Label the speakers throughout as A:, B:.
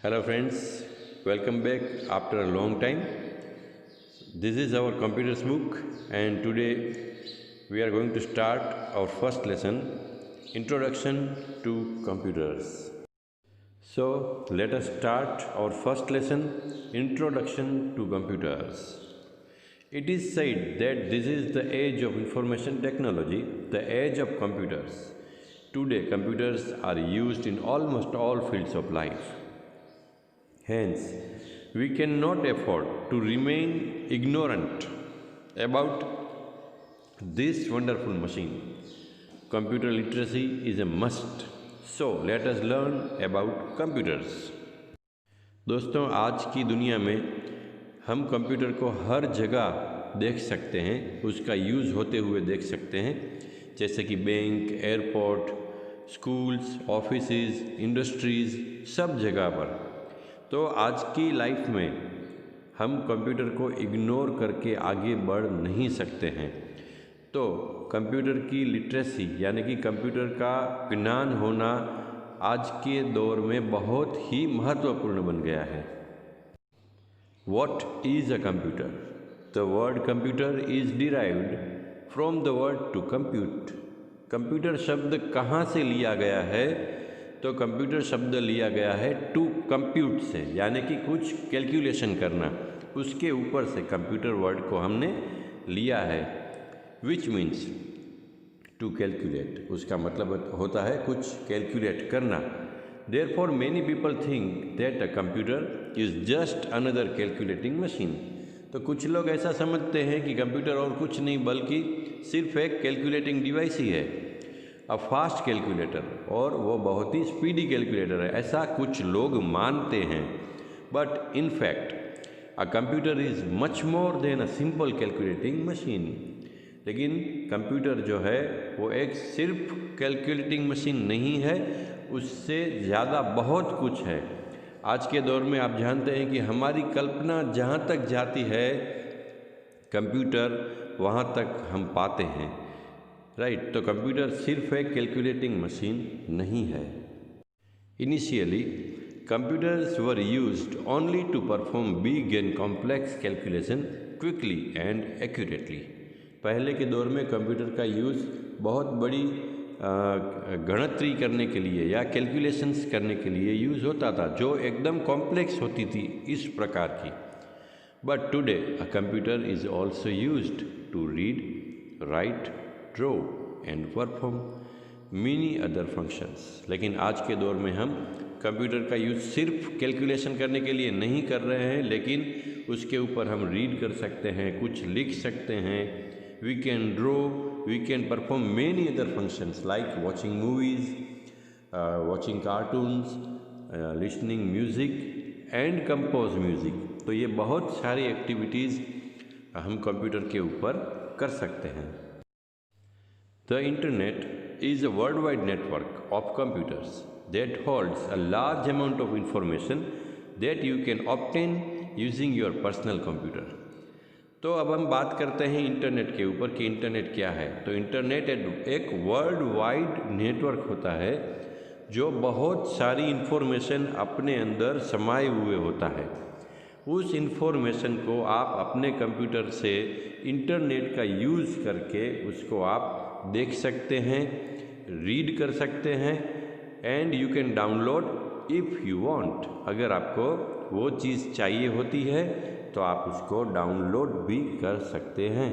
A: Hello friends, welcome back after a long time. This is our computers book and today we are going to start our first lesson, Introduction to Computers. So let us start our first lesson, Introduction to Computers. It is said that this is the age of information technology, the age of computers. Today computers are used in almost all fields of life. Hence, we cannot afford to remain ignorant about this wonderful machine. Computer literacy is a must. So, let us learn about computers. दोस्तों, आज की दुनिया में हम computer को हर जगह देख सकते हैं, उसका यूज़ होते हुए देख सकते हैं, जैसे कि bank, airport, schools, offices, industries, सब जगह पर। तो आज की लाइफ में हम कंप्यूटर को इग्नोर करके आगे बढ़ नहीं सकते हैं। तो कंप्यूटर की लिटरेसी यानी कि कंप्यूटर का ज्ञान होना आज के दौर में बहुत ही महत्वपूर्ण बन गया है। What is a computer? The word computer is derived from the word to compute. Computer शब्द कहाँ से लिया गया है? तो कंप्यूटर शब्द लिया गया है टू कंप्यूट से, यानी कि कुछ कैलकुलेशन करना, उसके ऊपर से कंप्यूटर वर्ड को हमने लिया है, विच मीन्स टू कैलकुलेट। उसका मतलब होता है कुछ कैलकुलेट करना। Therefore many people think that a computer is just another calculating machine. तो कुछ लोग ऐसा समझते हैं कि कंप्यूटर और कुछ नहीं बल्कि सिर्फ एक कैलकुलेटिंग डिवाइस ही है, अ फास्ट कैलकुलेटर, और वो बहुत ही स्पीडी कैलकुलेटर है, ऐसा कुछ लोग मानते हैं। But in fact a computer is much more than a simple calculating machine. लेकिन कंप्यूटर जो है वो एक सिर्फ कैलकुलेटिंग मशीन नहीं है, उससे ज़्यादा बहुत कुछ है। आज के दौर में आप जानते हैं कि हमारी कल्पना जहाँ तक जाती है कंप्यूटर वहाँ तक हम पाते हैं, राइट। तो कंप्यूटर सिर्फ एक कैलकुलेटिंग मशीन नहीं है। Initially computers were used only to perform big and complex calculation quickly and accurately. पहले के दौर में कंप्यूटर का यूज़ बहुत बड़ी गणतरी करने के लिए या कैलकुलेशंस करने के लिए यूज़ होता था, जो एकदम कॉम्प्लेक्स होती थी इस प्रकार की। But today a computer is also used to read, write, draw and perform many other functions. लेकिन आज के दौर में हम कंप्यूटर का यूज़ सिर्फ कैलकुलेशन करने के लिए नहीं कर रहे हैं, लेकिन उसके ऊपर हम रीड कर सकते हैं, कुछ लिख सकते हैं, we can draw, we can perform many other functions like watching movies, watching cartoons, listening music and compose music. तो ये बहुत सारी एक्टिविटीज़ हम कंप्यूटर के ऊपर कर सकते हैं। The Internet is a worldwide network of computers that holds a large amount of information that you can obtain using your personal computer. तो अब हम बात करते हैं इंटरनेट के ऊपर कि इंटरनेट क्या है। तो इंटरनेट एक वर्ल्ड वाइड नेटवर्क होता है जो बहुत सारी इन्फॉर्मेशन अपने अंदर समाये हुए होता है। उस इन्फॉर्मेशन को आप अपने कंप्यूटर से इंटरनेट का यूज़ करके उसको आप देख सकते हैं, रीड कर सकते हैं, and you can download if you want. अगर आपको वो चीज़ चाहिए होती है तो आप उसको डाउनलोड भी कर सकते हैं।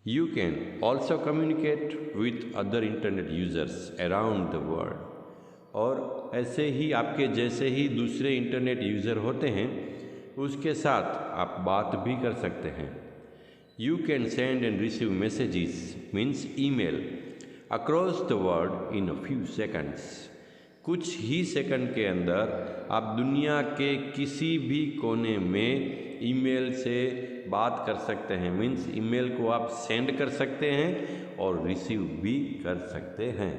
A: You can also communicate with other internet users around the world. और ऐसे ही आपके जैसे ही दूसरे इंटरनेट यूज़र होते हैं उसके साथ आप बात भी कर सकते हैं। You can send and receive messages, means email, across the world in a few seconds. कुछ ही सेकंड के अंदर आप दुनिया के किसी भी कोने में ईमेल से बात कर सकते हैं, मीन्स ईमेल को आप सेंड कर सकते हैं और रिसीव भी कर सकते हैं।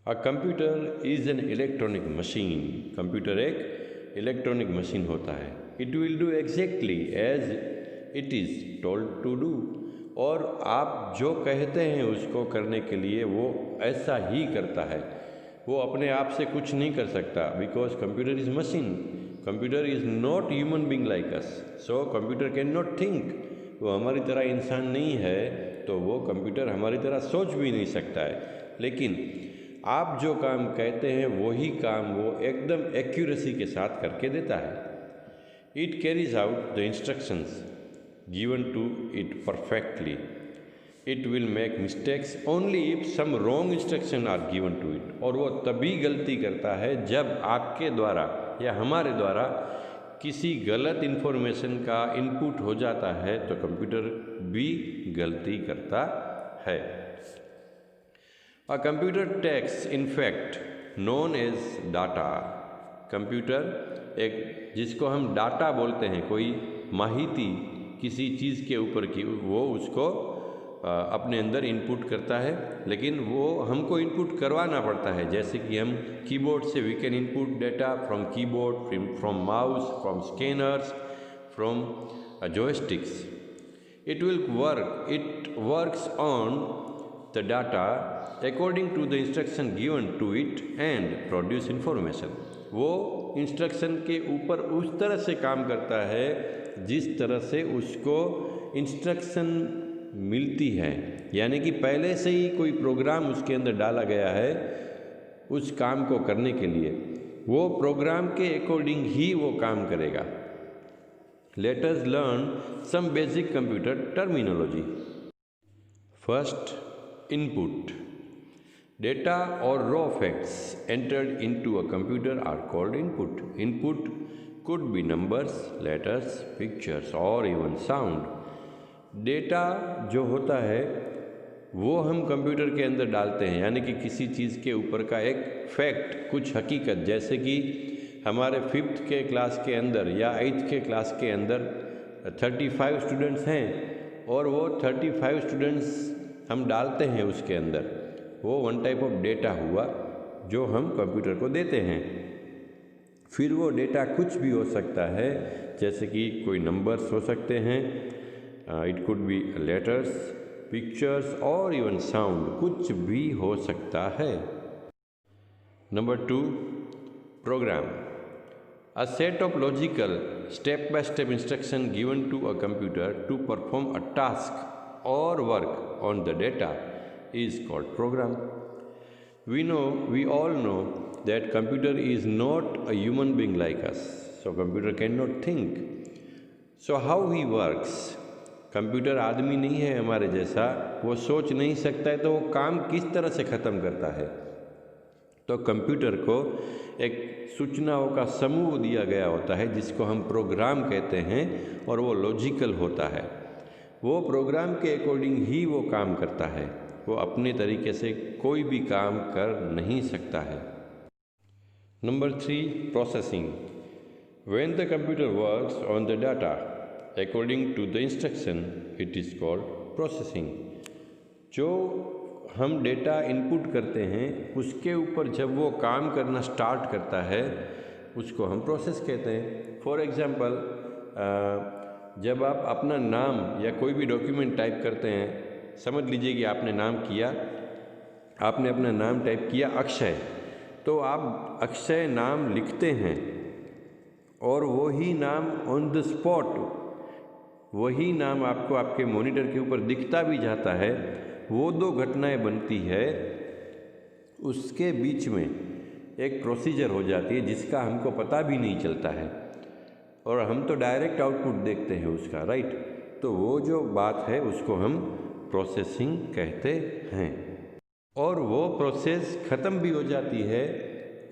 A: A computer is an electronic machine. Computer एक इलेक्ट्रॉनिक मशीन होता है। It will do exactly as it is told to do. और आप जो कहते हैं उसको करने के लिए वो ऐसा ही करता है। वो अपने आप से कुछ नहीं कर सकता, because computer is machine, computer is not human being like us, so computer can not think. वो हमारी तरह इंसान नहीं है, तो वो कंप्यूटर हमारी तरह सोच भी नहीं सकता है। लेकिन आप जो काम कहते हैं वही काम वो एकदम एक्यूरेसी के साथ करके देता है। It carries out the instructions given to it perfectly. It will make mistakes only if some wrong instruction are given to it. और वो तभी गलती करता है जब आपके द्वारा या हमारे द्वारा किसी गलत इन्फॉर्मेशन का इनपुट हो जाता है, तो कंप्यूटर भी गलती करता है। A computer takes in fact known as data. Computer एक जिसको हम डाटा बोलते हैं, कोई माहिती किसी चीज़ के ऊपर की, वो उसको अपने अंदर इनपुट करता है, लेकिन वो हमको इनपुट करवाना पड़ता है। जैसे कि हम कीबोर्ड से we can input data from keyboard, from mouse, from scanners, from joysticks. It works on the data according to the instruction given to it and produce information. वो इंस्ट्रक्शन के ऊपर उस तरह से काम करता है जिस तरह से उसको इंस्ट्रक्शन मिलती है, यानी कि पहले से ही कोई प्रोग्राम उसके अंदर डाला गया है उस काम को करने के लिए, वो प्रोग्राम के अकॉर्डिंग ही वो काम करेगा। Let us learn some basic computer terminology. First, input. Data or raw facts entered into a computer are called input. Input could be numbers, letters, pictures or even sound. Data जो होता है वो हम computer के अंदर डालते हैं, यानी कि किसी चीज़ के ऊपर का एक फैक्ट, कुछ हकीकत, जैसे कि हमारे 5th के क्लास के अंदर या 8th के क्लास के अंदर 35 स्टूडेंट्स हैं और वो 35 स्टूडेंट्स हम डालते हैं उसके अंदर, वो वन टाइप ऑफ डेटा हुआ जो हम कंप्यूटर को देते हैं। फिर वो डेटा कुछ भी हो सकता है, जैसे कि कोई नंबर्स हो सकते हैं, it could be letters, pictures और इवन साउंड, कुछ भी हो सकता है। Number 2, program. A set of logical step-by-step instruction given to a computer to perform a task or work on the data is called program. We all know that computer is not a human being like us, so computer cannot think. So how he works? Computer आदमी नहीं है हमारे जैसा, वो सोच नहीं सकता है, तो वो काम किस तरह से ख़त्म करता है? तो कंप्यूटर को एक सूचनाओं का समूह दिया गया होता है जिसको हम प्रोग्राम कहते हैं, और वो लॉजिकल होता है। वो प्रोग्राम के अकॉर्डिंग ही वो काम करता है, वो अपने तरीके से कोई भी काम कर नहीं सकता है। Number 3, processing. When the computer works on the data according to the instruction, it is called processing. जो हम डेटा इनपुट करते हैं उसके ऊपर जब वो काम करना स्टार्ट करता है उसको हम प्रोसेस कहते हैं। फॉर एग्ज़ाम्पल, जब आप अपना नाम या कोई भी डॉक्यूमेंट टाइप करते हैं, समझ लीजिए कि आपने आपने अपना नाम टाइप किया अक्षय, तो आप अक्षय नाम लिखते हैं और वही नाम ऑन द स्पॉट, वही नाम आपको आपके मॉनिटर के ऊपर दिखता भी जाता है। वो दो घटनाएं बनती है, उसके बीच में एक प्रोसीजर हो जाती है जिसका हमको पता भी नहीं चलता है, और हम तो डायरेक्ट आउटपुट देखते हैं उसका, राइट। तो वो जो बात है उसको हम प्रोसेसिंग कहते हैं, और वो प्रोसेस ख़त्म भी हो जाती है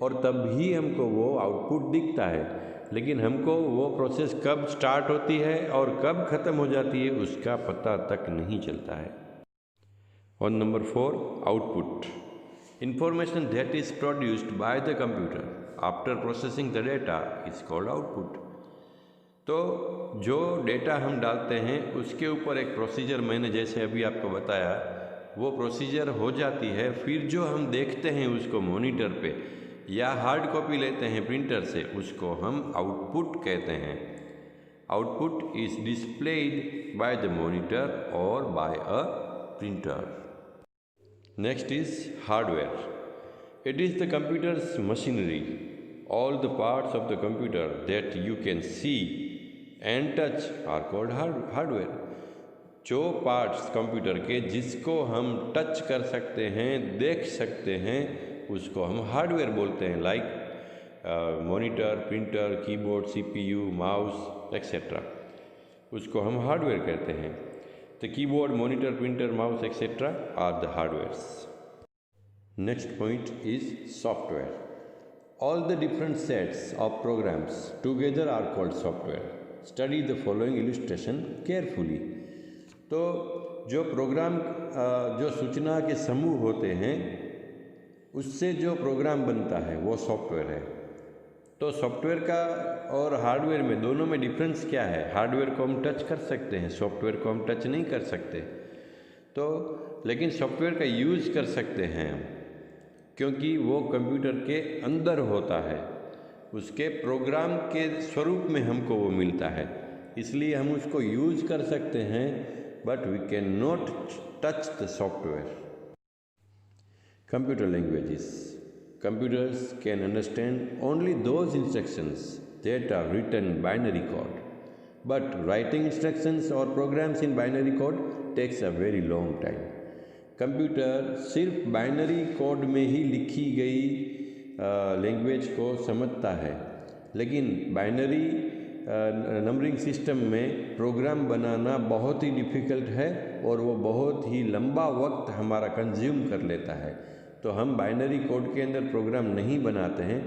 A: और तब ही हमको वो आउटपुट दिखता है, लेकिन हमको वो प्रोसेस कब स्टार्ट होती है और कब ख़त्म हो जाती है उसका पता तक नहीं चलता है। और number 4, output. Information that is produced by the computer after processing the data is called output. तो जो डेटा हम डालते हैं उसके ऊपर एक प्रोसीजर, मैंने जैसे अभी आपको बताया, वो प्रोसीजर हो जाती है। फिर जो हम देखते हैं उसको मॉनिटर पे या हार्ड कॉपी लेते हैं प्रिंटर से, उसको हम आउटपुट कहते हैं। Output is displayed by the monitor और by a printer. Next is hardware. It is the computer's machinery. All the parts of the computer that you can see and touch are called hardware. जो parts computer के जिसको हम touch कर सकते हैं, देख सकते हैं, उसको हम हार्डवेयर बोलते हैं, like monitor, printer, keyboard, CPU, mouse etcetera, उसको हम हार्डवेयर कहते हैं. The keyboard, monitor, printer, mouse etc. are the hardwares. Next point is software. All the different sets of programs together are called software. Study the following illustration carefully. तो जो programme जो सूचना के समूह होते हैं उससे जो प्रोग्राम बनता है वो सॉफ्टवेयर है. तो सॉफ्टवेयर का और हार्डवेयर में दोनों में डिफरेंस क्या है? हार्डवेयर को हम टच कर सकते हैं, सॉफ्टवेयर को हम टच नहीं कर सकते. तो लेकिन सॉफ्टवेयर का यूज़ कर सकते हैं हम, क्योंकि वो कंप्यूटर के अंदर होता है, उसके प्रोग्राम के स्वरूप में हमको वो मिलता है, इसलिए हम उसको यूज़ कर सकते हैं, but we can not touch the software. Computer languages. Computers can understand only those instructions that are written in binary code, but writing instructions or programs in binary code takes a very long time. Computer सिर्फ binary code में ही लिखी गई language को समझता है, लेकिन binary numbering system में programme बनाना बहुत ही डिफ़िकल्ट है और वो बहुत ही लंबा वक्त हमारा कंज्यूम कर लेता है. तो हम बाइनरी कोड के अंदर प्रोग्राम नहीं बनाते हैं,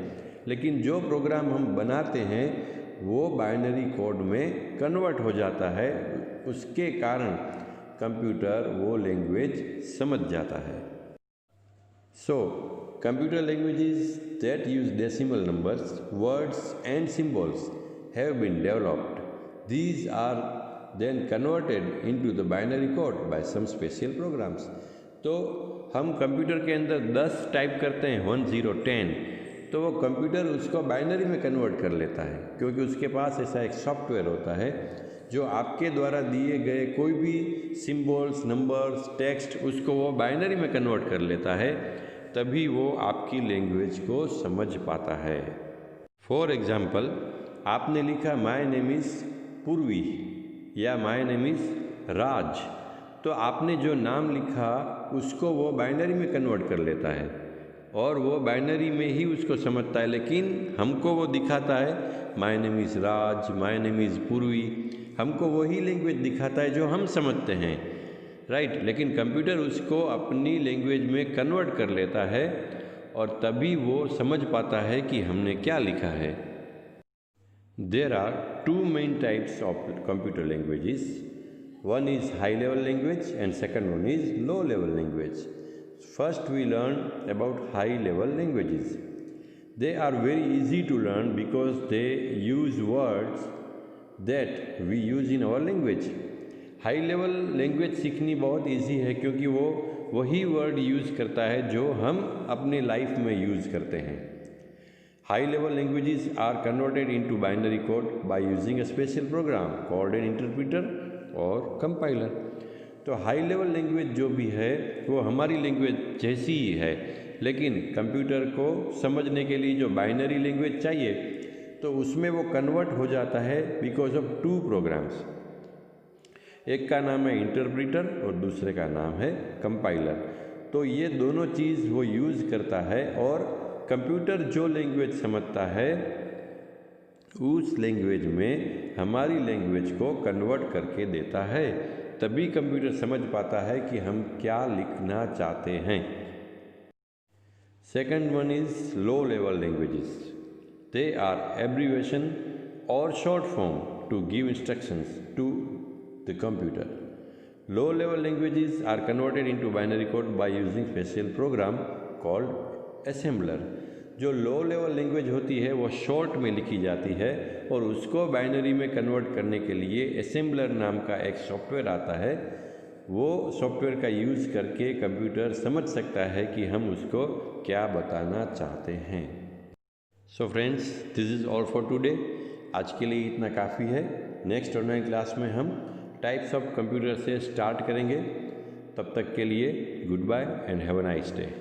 A: लेकिन जो प्रोग्राम हम बनाते हैं वो बाइनरी कोड में कन्वर्ट हो जाता है, उसके कारण कंप्यूटर वो लैंग्वेज समझ जाता है. So computer languages that use decimal numbers, words and symbols have been developed. These are then converted into the binary code by some special programs. तो हम कंप्यूटर के अंदर 10 टाइप करते हैं 1 0 10, तो वो कंप्यूटर उसको बाइनरी में कन्वर्ट कर लेता है, क्योंकि उसके पास ऐसा एक सॉफ्टवेयर होता है जो आपके द्वारा दिए गए कोई भी सिंबल्स, नंबर्स, टेक्स्ट, उसको वो बाइनरी में कन्वर्ट कर लेता है, तभी वो आपकी लैंग्वेज को समझ पाता है. फॉर एग्ज़ाम्पल, आपने लिखा माय नेम इज़ पूर्वी या माय नेम इज़ राज, तो आपने जो नाम लिखा उसको वो बाइनरी में कन्वर्ट कर लेता है और वो बाइनरी में ही उसको समझता है, लेकिन हमको वो दिखाता है my name is Raj, my name is पूर्वी, हमको वही लैंग्वेज दिखाता है जो हम समझते हैं, राइट. लेकिन कंप्यूटर उसको अपनी लैंग्वेज में कन्वर्ट कर लेता है और तभी वो समझ पाता है कि हमने क्या लिखा है. There are 2 main types of computer languages. One is high level language and second one is low level language. First we learn about high level languages. They are very easy to learn because they use words that we use in our language. High level language सीखनी बहुत easy है, क्योंकि वो वही word use करता है जो हम अपनी लाइफ में यूज़ करते हैं. High level languages are converted into binary code by using a special program called an interpreter और कंपाइलर. तो हाई लेवल लैंग्वेज जो भी है वो हमारी लैंग्वेज जैसी ही है, लेकिन कंप्यूटर को समझने के लिए जो बाइनरी लैंग्वेज चाहिए तो उसमें वो कन्वर्ट हो जाता है बिकॉज ऑफ 2 प्रोग्राम्स. एक का नाम है इंटरप्रेटर और दूसरे का नाम है कंपाइलर. तो ये दोनों चीज़ वो यूज़ करता है और कंप्यूटर जो लैंग्वेज समझता है उस लैंग्वेज में हमारी लैंग्वेज को कन्वर्ट करके देता है, तभी कंप्यूटर समझ पाता है कि हम क्या लिखना चाहते हैं. Second one is low level languages. They are abbreviation और short form to give instructions to the computer. Low level languages are converted into binary code by using special program called assembler. जो low level language होती है वो short में लिखी जाती है और उसको बाइनरी में कन्वर्ट करने के लिए असेंबलर नाम का एक सॉफ्टवेयर आता है. वो सॉफ्टवेयर का यूज़ करके कंप्यूटर समझ सकता है कि हम उसको क्या बताना चाहते हैं. So friends, this is all for today. आज के लिए इतना काफ़ी है. नेक्स्ट ऑनलाइन क्लास में हम टाइप्स ऑफ कंप्यूटर से स्टार्ट करेंगे. तब तक के लिए good bye and have a nice day.